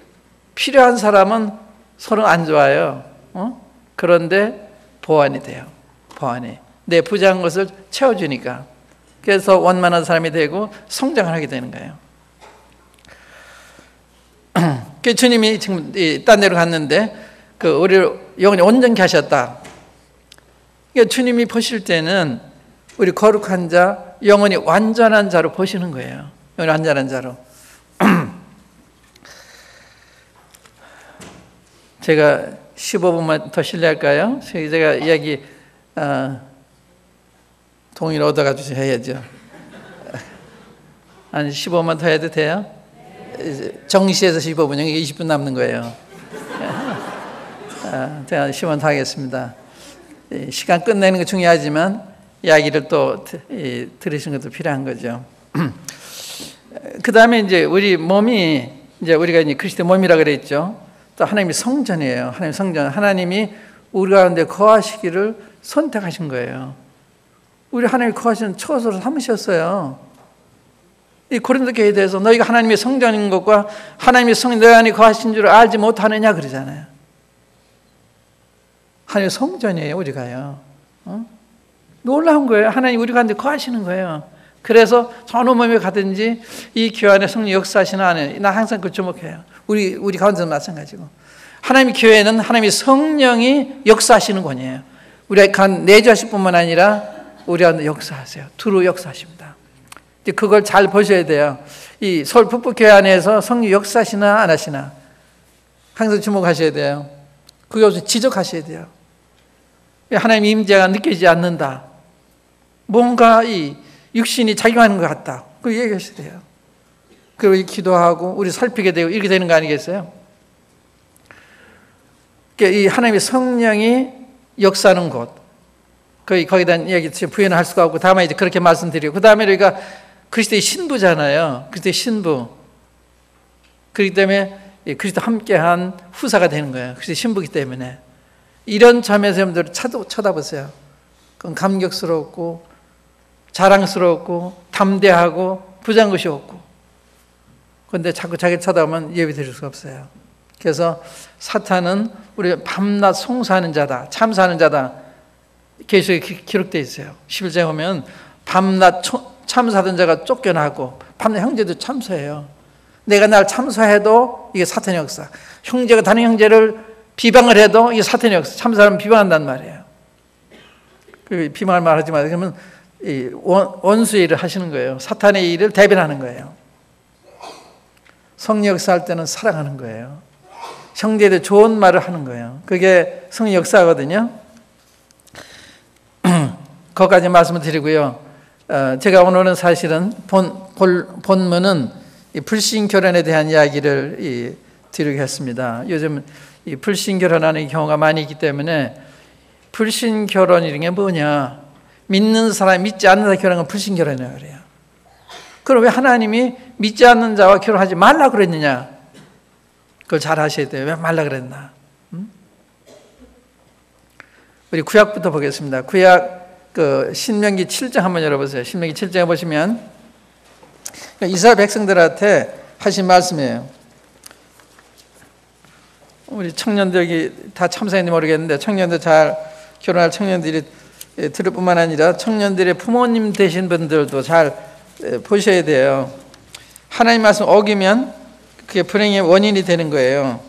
필요한 사람은 서로 안 좋아요. 그런데 보완이 돼요. 보완이. 내 부족한 것을 채워주니까. 그래서 원만한 사람이 되고 성장을 하게 되는 거예요. 주님이 지금 딴 데로 갔는데 우리를 영원히 온전케 하셨다. 그러니까 주님이 보실 때는 우리 거룩한 자, 영원히 완전한 자로 보시는 거예요. 영원히 완전한 자로. 제가 15분만 더 실례할까요? 제가 이야기 동의를 얻어가지고 해야죠. 한 15분 더 해도 돼요? 정시에서 15분, 여기 20분 남는 거예요. 제가 10분 더 하겠습니다. 시간 끝내는 거 중요하지만 이야기를 또 들으시는 것도 필요한 거죠. 그 다음에 이제 우리 몸이, 이제 우리가 이제 그리스도 몸이라 그랬죠. 또 하나님이 성전이에요. 하나님 성전. 하나님이 우리 가운데 거하시기를 선택하신 거예요. 우리 하나님이 거하시는 처소로 삼으셨어요. 이 고린도 교회에 대해서 너희가 하나님의 성전인 것과 하나님의 성전 너희 안에 거하신 줄 알지 못하느냐 그러잖아요. 하나님의 성전이에요, 우리가요. 놀라운 거예요. 하나님 우리 가운데 거하시는 거예요. 그래서 어느 몸에 가든지 이 교회 안에 성령 역사하시는 안에 나 항상 그 주목해요. 우리 가운데도 마찬가지고. 하나님의 교회는 하나님의 성령이 역사하시는 곳이에요. 우리 간 내주하실 뿐만 아니라 우리 가운데 역사하세요. 두루 역사하십니다. 그걸 잘 보셔야 돼요. 이 서울 북부교회 안에서 성령 역사하시나 안 하시나 항상 주목하셔야 돼요. 그것을 지적하셔야 돼요. 하나님의 임재가 느껴지지 않는다. 뭔가 이 육신이 작용하는 것 같다. 그 얘기하셔야 돼요. 그리고 기도하고 우리 살피게 되고 이렇게 되는 거 아니겠어요? 이 하나님의 성령이 역사하는 곳. 거기에 대한 이야기 부연할 수가 없고 다만 이제 그렇게 말씀드리고 그 다음에 우리가 그리스도의 신부잖아요. 그리스도의 신부. 그렇기 때문에 그리스도 함께한 후사가 되는 거예요. 그리스도의 신부이기 때문에. 이런 점에서 여러분들 쳐다보세요. 그건 감격스럽고 자랑스럽고 담대하고 부자한 것이 없고. 그런데 자꾸 자기를 쳐다보면 예배 드릴 수가 없어요. 그래서 사탄은 우리 밤낮 송사하는 자다, 참사하는 자다. 계시록에 기록되어 있어요. 11장에 보면 밤낮 참사하던 자가 쫓겨나고 밤낮 형제도 참사해요. 내가 날 참사해도 이게 사탄의 역사. 형제가 다른 형제를 비방을 해도 이게 사탄의 역사. 참사하면 비방한단 말이에요. 비방할 말 하지 마세요. 그러면 원수의 일을 하시는 거예요. 사탄의 일을 대변하는 거예요. 성령 역사할 때는 사랑하는 거예요. 형제들 좋은 말을 하는 거예요. 그게 성령 역사거든요. 거기까지 말씀을 드리고요. 제가 오늘은 사실은 본문은 불신 결혼에 대한 이야기를 드리겠습니다. 요즘 이 불신 결혼하는 경우가 많이 있기 때문에 불신 결혼이라는 게 뭐냐? 믿는 사람, 믿지 않는 사람 결혼은 불신 결혼이라고 그래요. 그럼 왜 하나님이 믿지 않는 자와 결혼하지 말라 그랬느냐? 그걸 잘 아셔야 돼요. 왜 말라 그랬나? 우리 구약부터 보겠습니다. 구약 신명기 7장 한번 열어보세요. 신명기 7장에 보시면 이스라엘 백성들한테 하신 말씀이에요. 우리 청년들이 다 참사했는지 모르겠는데 청년들 잘 결혼할 청년들이 들을 뿐만 아니라 청년들의 부모님 되신 분들도 잘 보셔야 돼요. 하나님 말씀 어기면 그게 불행의 원인이 되는 거예요.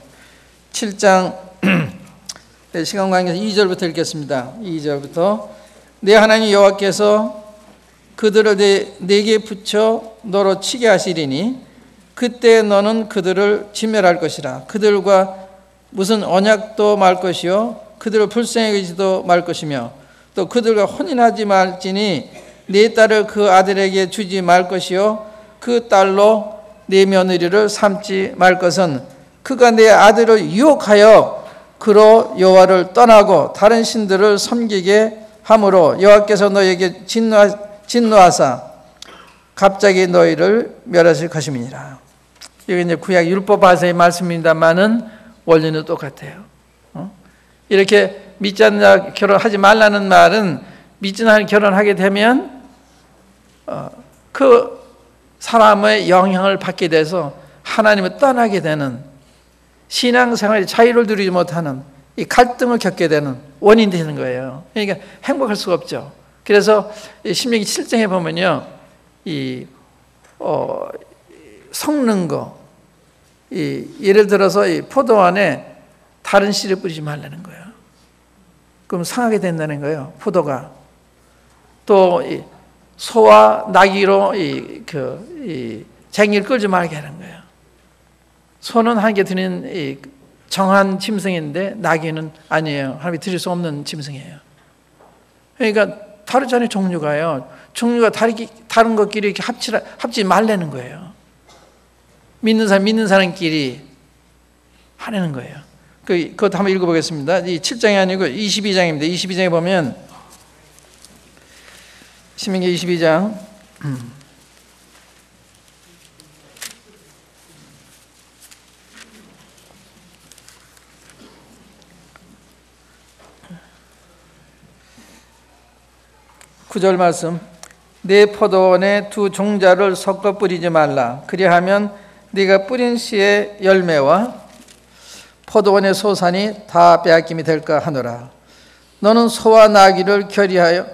7장 시간 관계에서 2절부터 읽겠습니다. 2절부터 내 하나님 여호와께서 그들을 내게 붙여 너로 치게 하시리니 그때 너는 그들을 진멸할 것이라. 그들과 무슨 언약도 말 것이요 그들을 불쌍히 여기지도 말 것이며 또 그들과 혼인하지 말지니 내 딸을 그 아들에게 주지 말 것이요 그 딸로 내 며느리를 삼지 말 것은 그가 내 아들을 유혹하여 그로 여호와를 떠나고 다른 신들을 섬기게 함으로 여호와께서 너에게 진노하사 갑자기 너희를 멸하실 것임이니라. 이게 이제 구약 율법 바세의 말씀입니다만은 원리는 똑같아요. 이렇게 믿지 않는 자 결혼하지 말라는 말은 믿지 않는 결혼하게 되면 그 사람의 영향을 받게 돼서 하나님을 떠나게 되는 신앙생활에 자유를 누리지 못하는 이 갈등을 겪게 되는 원인이 되는 거예요. 그러니까 행복할 수가 없죠. 그래서 신명기 7장에 보면요, 섞는 거, 예를 들어서 이 포도원에 다른 씨를 뿌리지 말라는 거예요. 그럼 상하게 된다는 거예요. 포도가 또 소와 나귀로 쟁이를 끌지 말게 하는 거예요. 소는 하나님께 드리는 정한 짐승인데 나귀는 아니에요. 하나님이 드릴 수 없는 짐승이에요. 그러니까 다르잖아요, 종류가요. 종류가 다른 것끼리 이렇게 합치지 말라는 거예요. 믿는 사람끼리 하라는 거예요. 그것도 한번 읽어보겠습니다. 이 7장이 아니고 22장입니다. 22장에 보면 신명기 22장 9절 말씀. 내 포도원에 두 종자를 섞어 뿌리지 말라. 그리하면 네가 뿌린 씨의 열매와 포도원의 소산이 다 빼앗김이 될까 하노라. 너는 소와 나귀를 결의하여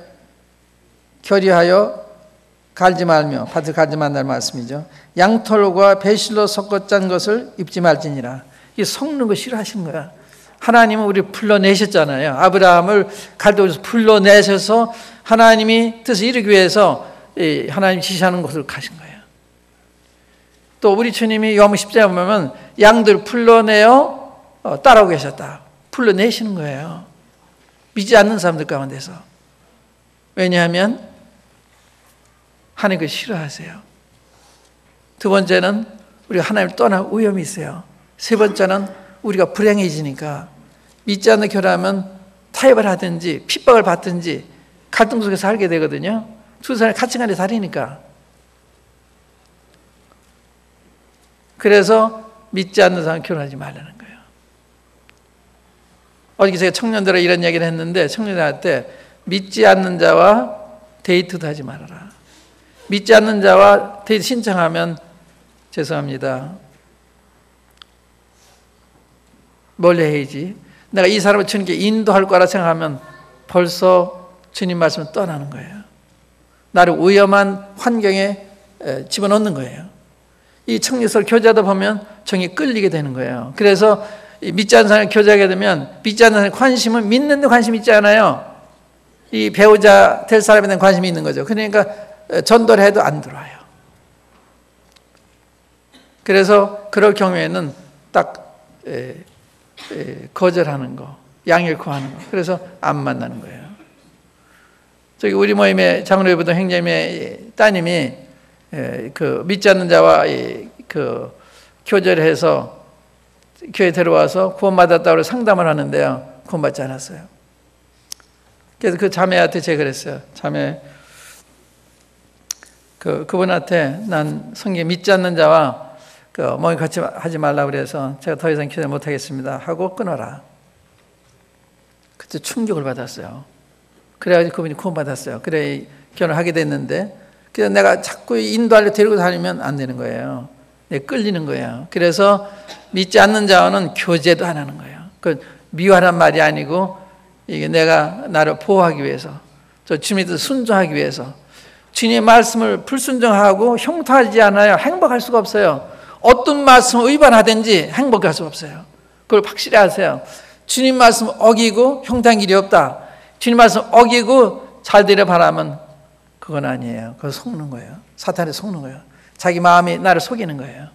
갈지 말며, 밭을 갈지 말라는 말씀이죠. 양털과 배실로 섞어 짠 것을 입지 말지니라. 이 섞는 거 싫어하시는 거야. 하나님은 우리를 불러내셨잖아요. 아브라함을 갈대에서 불러내셔서 하나님이 뜻을 이루기 위해서 하나님 지시하는 곳으로 가신 거예요. 또 우리 주님이 요한복음 10장에 보면 양들 불러내어 따라오고 계셨다. 불러내시는 거예요. 믿지 않는 사람들 가운데서. 왜냐하면 하나님 그걸 싫어하세요. 두 번째는 우리가 하나님을 떠날 위험이 있어요. 세 번째는 우리가 불행해지니까 믿지 않는 교회라면 타협을 하든지 핍박을 받든지 갈등 속에서 살게 되거든요. 두 사람의 가치관이 다르니까. 그래서 믿지 않는 사람 결혼하지 말라는 거예요. 어저께 제가 청년들에 이런 얘기를 했는데 청년들한테 믿지 않는 자와 데이트도 하지 말아라. 믿지 않는 자와 데이트 신청하면 죄송합니다. 뭘 해야지? 내가 이 사람을 주님께 인도할 거라 생각하면 벌써 주님 말씀을 떠나는 거예요. 나를 위험한 환경에 집어넣는 거예요. 이 청리설 교제하다 보면 정이 끌리게 되는 거예요. 그래서 믿지 않는 사람을 교제하게 되면 믿지 않는 사람의 관심은 믿는 데 관심이 있지 않아요. 이 배우자 될 사람에 대한 관심이 있는 거죠. 그러니까 전도를 해도 안 들어와요. 그래서 그럴 경우에는 딱 거절하는 거, 양일코 하는 거. 그래서 안 만나는 거예요. 저기 우리 모임의 장로회부동 행님의 따님이 그 믿지 않는 자와 그 교제를 해서 교회 데려와서 구원받았다고 상담을 하는데요. 구원받지 않았어요. 그래서 그 자매한테 제가 그랬어요. 자매, 그분한테 난 성경 믿지 않는 자와 뭐 같이 하지 말라고 그래서 제가 더 이상 기도 못 하겠습니다 하고 끊어라. 그때 충격을 받았어요. 그래가지고 그분이 구원받았어요. 그래 결혼하게 됐는데 그래서 내가 자꾸 인도하려 데리고 다니면 안 되는 거예요. 끌리는 거예요. 그래서 믿지 않는 자와는 교제도 안 하는 거예요. 그 미워하란 말이 아니고 이게 내가 나를 보호하기 위해서 저 주님의 뜻을 순종하기 위해서 주님의 말씀을 불순종하고 형통하지 않아야 행복할 수가 없어요. 어떤 말씀을 위반하든지 행복할 수가 없어요. 그걸 확실히 아세요. 주님 말씀 어기고 형통한 길이 없다. 주님 말씀 어기고 잘 되려 바라면 그건 아니에요. 그거 속는 거예요. 사탄에 속는 거예요. 자기 마음이 나를 속이는 거예요.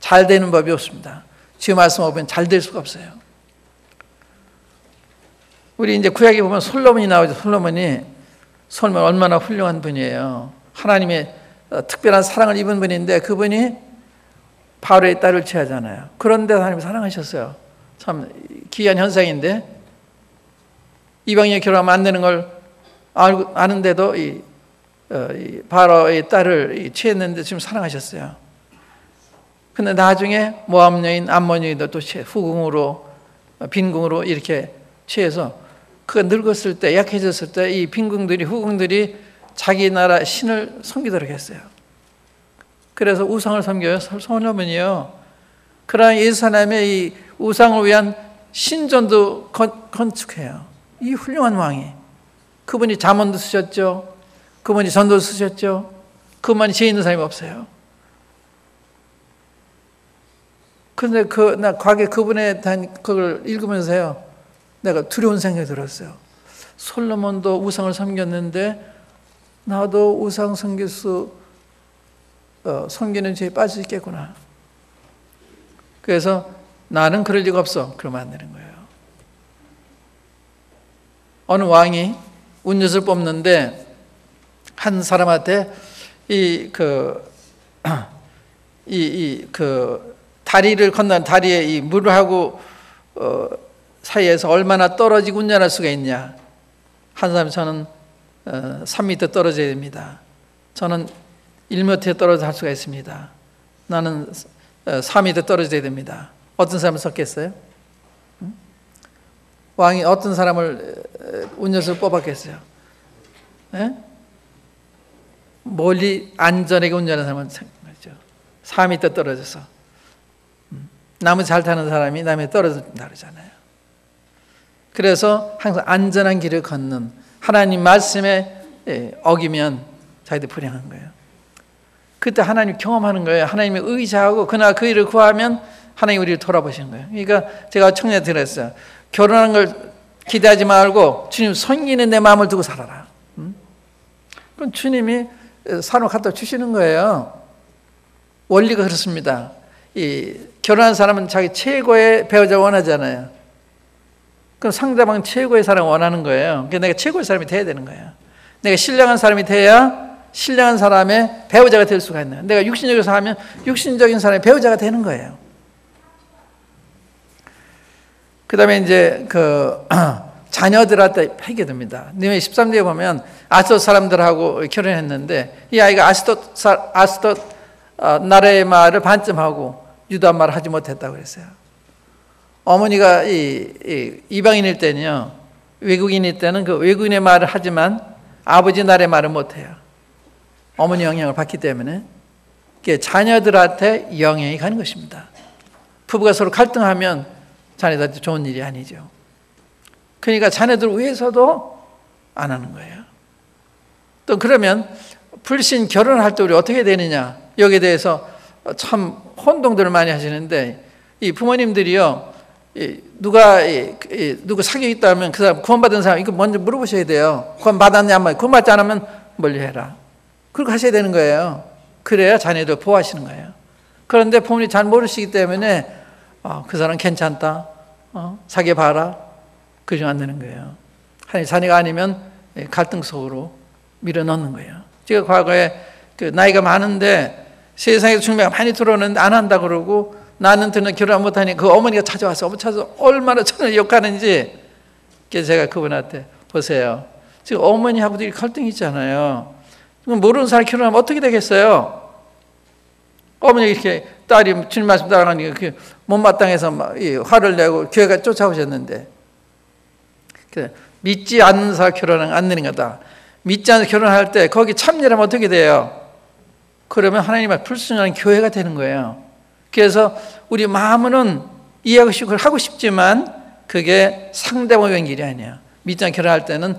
잘 되는 법이 없습니다. 주의 말씀 없으면 잘 될 수가 없어요. 우리 이제 구약에 보면 솔로몬이 나오죠. 솔로몬 얼마나 훌륭한 분이에요. 하나님의 특별한 사랑을 입은 분인데 그분이 바로의 딸을 취하잖아요. 그런데 하나님이 사랑하셨어요. 참 기이한 현상인데 이방인의 결혼하면 안 되는 걸 아는데도 바로의 딸을 취했는데 지금 사랑하셨어요. 근데 나중에 모압 여인 암몬 여인도 또 후궁으로 빈궁으로 이렇게 취해서 그가 늙었을 때 약해졌을 때 이 빈궁들이 후궁들이 자기 나라 신을 섬기도록 했어요. 그래서 우상을 섬겨요. 솔로몬이요. 그러나 예루살렘의 이 우상을 위한 신전도 건축해요. 이 훌륭한 왕이. 그분이 잠언도 쓰셨죠. 그분이 전도도 쓰셨죠. 그분만이 죄 있는 사람이 없어요. 그런데 나 과거에 그분에 대한 그걸 읽으면서요. 내가 두려운 생각이 들었어요. 솔로몬도 우상을 섬겼는데 나도 우상 섬기는 죄에 빠질 수 있겠구나. 그래서 나는 그럴 리가 없어. 그러면 안 되는 거예요. 어느 왕이 운엿을 뽑는데 한 사람한테 다리를 건너는 다리에 이 물하고 사이에서 얼마나 떨어지고 운전할 수가 있냐. 한 사람이 저는 3m 떨어져야 됩니다. 저는 1m 떨어져 할 수가 있습니다. 나는 4m 떨어져야 됩니다. 어떤 사람을 썼겠어요? 왕이 어떤 사람을 운엿을 뽑았겠어요? 네? 멀리 안전하게 운전하는 사람은 4m 떨어져서 나무 잘 타는 사람이 남에 떨어진다 그러잖아요. 그래서 항상 안전한 길을 걷는 하나님 말씀에 어기면 자기들 불행한 거예요. 그때 하나님 경험하는 거예요. 하나님의 의지하고 그날 그 일을 구하면 하나님 우리를 돌아보시는 거예요. 그러니까 제가 청년에 들었어요. 결혼하는 걸 기대하지 말고 주님 성기는 내 마음을 두고 살아라. 그럼 주님이 사람을 갖다 주시는 거예요. 원리가 그렇습니다. 결혼한 사람은 자기 최고의 배우자 원하잖아요. 그럼 상대방 최고의 사람을 원하는 거예요. 그러니까 내가 최고의 사람이 돼야 되는 거예요. 내가 신령한 사람이 돼야 신령한 사람의 배우자가 될 수가 있는 거예요. 내가 육신적으로 살면 육신적인 사람의 배우자가 되는 거예요. 그 다음에 이제 자녀들한테 하게 됩니다. 니네 13절에 보면 아스돗 사람들하고 결혼했는데 이 아이가 아스돗 나라의 말을 반쯤하고 유다 말을 하지 못했다고 그랬어요. 어머니가 이방인일 때는요, 외국인일 때는 그 외국인의 말을 하지만 아버지 나라의 말을 못해요. 어머니 영향을 받기 때문에 자녀들한테 영향이 가는 것입니다. 부부가 서로 갈등하면 자녀들한테 좋은 일이 아니죠. 그러니까 자녀들 위해서도 안 하는 거예요. 또 그러면 불신 결혼할 때 우리 어떻게 되느냐, 여기에 대해서 참 혼동들을 많이 하시는데, 이 부모님들이요, 누가 사귀어 있다면 그 사람 구원받은 사람 이거 먼저 물어보셔야 돼요. 구원받았냐, 구원받지 않으면 멀리해라. 그렇게 하셔야 되는 거예요. 그래야 자녀들 보호하시는 거예요. 그런데 부모님이 잘 모르시기 때문에 그 사람 괜찮다, 사귀어봐라, 그러시면 안 되는 거예요. 자녀가 아니면 갈등 속으로 밀어넣는 거예요. 제가 과거에 나이가 많은데 세상에서 중매가 많이 들어오는데 안 한다 그러고 나는 듣는 결혼 못하니 그 어머니가 찾아와서 얼마나 저를 욕하는지. 그래서 제가 그분한테 보세요. 지금 어머니하고도 이 갈등이 있잖아요. 모르는 사람 결혼하면 어떻게 되겠어요? 어머니가 이렇게 딸이 주님 말씀 따라가니까 못마땅해서 막 화를 내고 교회가 쫓아오셨는데, 믿지 않는 사람 결혼은 안 되는 거다. 믿지 않는 결혼할 때 거기 참여하면 어떻게 돼요? 그러면 하나님의 불순종하는 교회가 되는 거예요. 그래서 우리 마음은 이해하고 싶지만 그게 상대방을 위한 길이 아니에요. 믿지 않는 결혼할 때는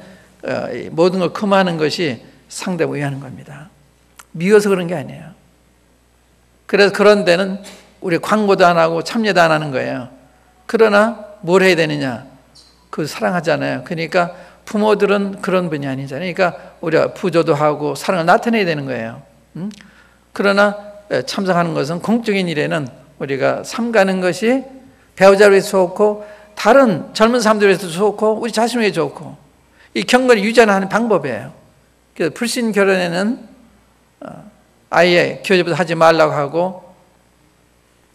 모든 걸 금하는 것이 상대방을 위하는 겁니다. 미워서 그런 게 아니에요. 그래서 그런 데는 우리 광고도 안 하고 참여도 안 하는 거예요. 그러나 뭘 해야 되느냐? 그 사랑하잖아요. 그러니까 부모들은 그런 분이 아니잖아요. 그러니까 우리가 부조도 하고 사랑을 나타내야 되는 거예요. 그러나 참석하는 것은 공적인 일에는 우리가 삼가는 것이 배우자를 위해서 좋고 다른 젊은 사람들 위해서 좋고 우리 자신을 위해 좋고 이 경건을 유지하는 방법이에요. 그래서 불신 결혼에는 아예 교제부터 하지 말라고 하고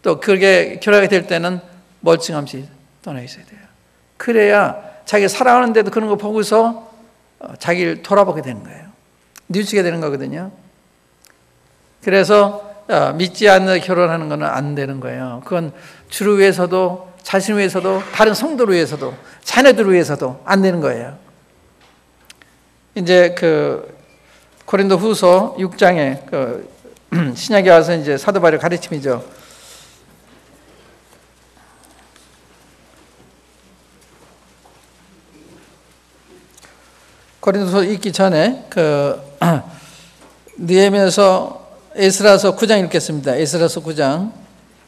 또 그게 결혼하게 될 때는 멀쩡함없이 떠나 있어야 돼요. 그래야 자기가 사랑하는데도 그런 거 보고서 자기를 돌아보게 되는 거예요. 뉘우치게 되는 거거든요. 그래서 믿지 않는 결혼하는 건 안 되는 거예요. 그건 주를 위해서도 자신을 위해서도 다른 성도를 위해서도 자녀들을 위해서도 안 되는 거예요. 이제 고린도 후서 6장에 신약에 와서 이제 사도 바울의 가르침이죠. 고린도서 읽기 전에 느헤미야서 에스라서 9장 읽겠습니다. 에스라서 9장,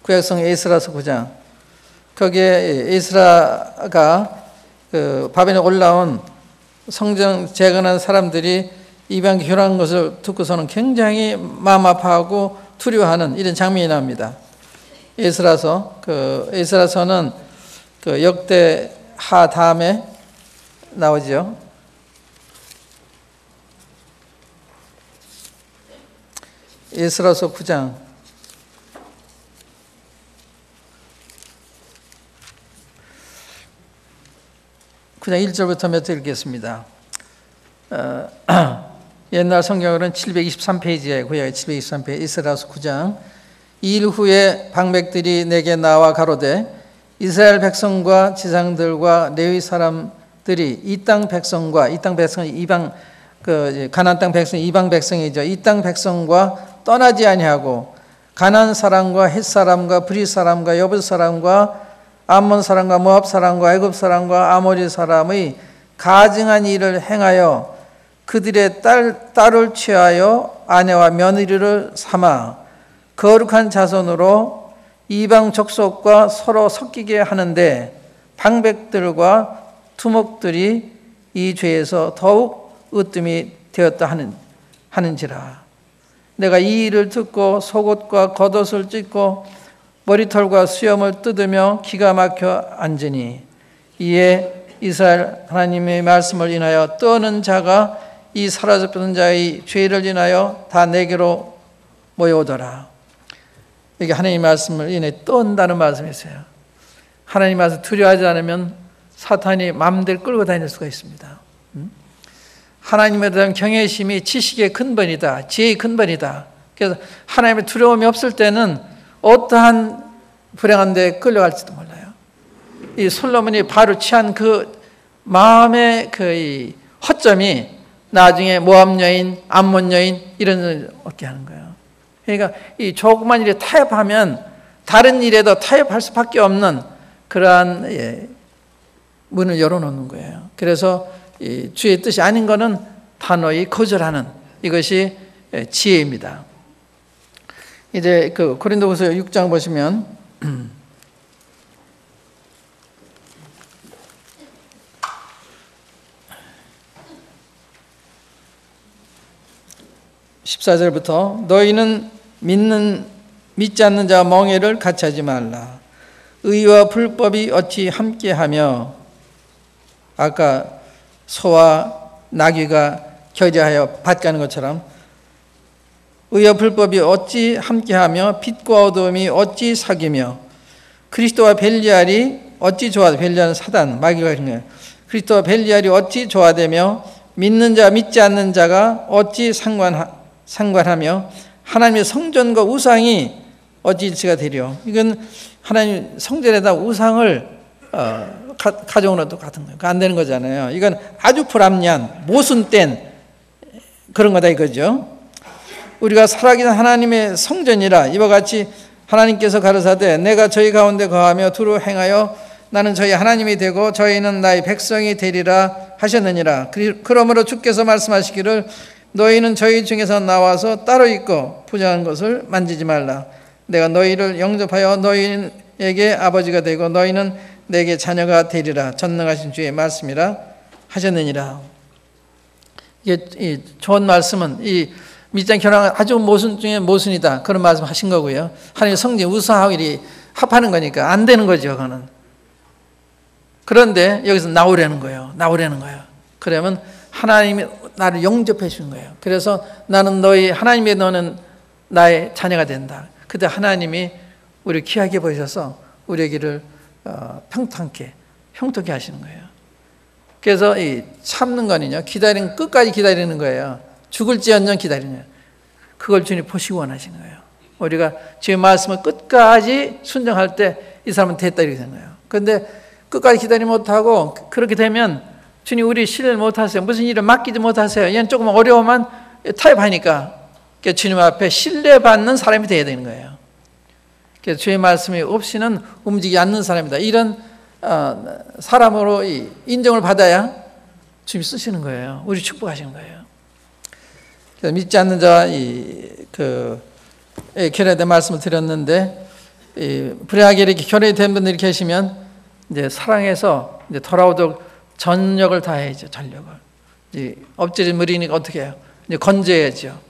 구약성 에스라서 9장. 거기에 에스라가 바벨론에 올라온 성전 재건한 사람들이 이방 결혼한 것을 듣고서는 굉장히 마음 아파하고 두려워하는 이런 장면이 나옵니다. 에스라서는 역대하 다음에 나오죠. 에스라서 9장 1절부터 몇 절 읽겠습니다. 옛날 성경으로는 723페이지에 구약의 723페이지 에스라서 9장. 이 일 후에 방백들이 내게 나와 가로되 이스라엘 백성과 지상들과 레위 사람들이 이 땅 백성과, 이 땅 백성은 이방 가나안 땅 백성, 이방 백성이죠. 이 땅 백성과 떠나지 아니하고 가나안 사람과 헷 사람과 브릿 사람과 여붓 사람과 암몬 사람과 모압 사람과 애굽 사람과 아모리 사람의 가증한 일을 행하여 그들의 딸을 취하여 아내와 며느리를 삼아 거룩한 자손으로 이방 족속과 서로 섞이게 하는데 방백들과 투목들이 이 죄에서 더욱 으뜸이 되었다 하는지라. 내가 이 일을 듣고 속옷과 겉옷을 찢고 머리털과 수염을 뜯으며 기가 막혀 앉으니 이에 이스라엘 하나님의 말씀을 인하여 떠는 자가 이 사로잡혔던 자의 죄를 인하여 다 내게로 모여오더라. 여기 하나님의 말씀을 인해 떤다는 말씀이 있어요. 하나님 말씀 두려워하지 않으면 사탄이 마음대로 끌고 다닐 수가 있습니다. 하나님에 대한 경외심이 지식의 근본이다. 지혜의 근본이다. 그래서 하나님의 두려움이 없을 때는 어떠한 불행한 데 끌려갈지도 몰라요. 이 솔로몬이 바로 취한 그 마음의 그 허점이 나중에 모압 여인, 암몬 여인 이런 걸 얻게 하는 거예요. 그러니까 이 조그만 일에 타협하면 다른 일에도 타협할 수밖에 없는 그러한 문을 열어놓는 거예요. 그래서 이 주의 뜻이 아닌 것은 단호히 거절하는 이것이 지혜입니다. 이제 그 고린도후서 6장 보시면 14절부터 너희는 믿지 않는 자와 멍에를 같이 하지 말라. 의와 불법이 어찌 함께하며 아까 소와 나귀가 겨자하여 밭 가는 것처럼 의와 불법이 어찌 함께하며 빛과 어둠이 어찌 사귀며 그리스도와 벨리알이 어찌 조화, 벨리알은 사단 마귀가 그런 거예요. 그리스도와 벨리알이 어찌 조화되며 믿는 자 믿지 않는 자가 어찌 상관하며 하나님의 성전과 우상이 어찌 일치가 되려. 이건 하나님 성전에다 우상을 가져오는 것도 같은 거예요. 안 되는 거잖아요. 이건 아주 불합리한 모순된 그런 거다 이거죠. 우리가 살아계신 하나님의 성전이라 이와 같이 하나님께서 가르사되 내가 저희 가운데 거하며 두루 행하여 나는 저희 하나님이 되고 저희는 나의 백성이 되리라 하셨느니라. 그러므로 주께서 말씀하시기를 너희는 저희 중에서 나와서 따로 있고 부정한 것을 만지지 말라. 내가 너희를 영접하여 너희에게 아버지가 되고 너희는 내게 자녀가 되리라. 전능하신 주의 말씀이라 하셨느니라. 이게 좋은 말씀은 이 밑장 결혼은 아주 모순 중에 모순이다. 그런 말씀 하신 거고요. 하나님의 성전 우상하고 일이 합하는 거니까 안 되는 거죠. 그거는. 그런데 여기서 나오려는 거예요. 나오려는 거예요. 그러면 하나님이 나를 영접해 주는 거예요. 그래서 나는 너희 하나님의 너는 나의 자녀가 된다. 그때 하나님이 우리를 귀하게 보셔서 우리에게를 평탄케 형통케 하시는 거예요. 그래서 이 참는 거는요, 기다리는 끝까지 기다리는 거예요. 죽을지언정 기다리는 거예요. 그걸 주님 보시고 원하시는 거예요. 우리가 주의 말씀을 끝까지 순종할 때 이 사람은 됐다 이렇게 되는 거예요. 그런데 끝까지 기다리지 못하고 그렇게 되면 주님 우리 신뢰를 못하세요. 무슨 일을 맡기지 못하세요. 얘는 조금 어려우면 타협하니까 주님 앞에 신뢰받는 사람이 되어야 되는 거예요. 그래서 주의 말씀이 없이는 움직이지 않는 사람이다. 이런 사람으로 인정을 받아야 주님이 쓰시는 거예요. 우리 축복하시는 거예요. 그래서 믿지 않는 자와 결혼에 대한 말씀을 드렸는데 불행하게 이렇게 결혼이 된 분들이 계시면 이제 사랑해서 이제 돌아오도록 전력을 다해야죠. 전력을. 엎질린 물이니까 어떻게 해요? 이제 건져야죠.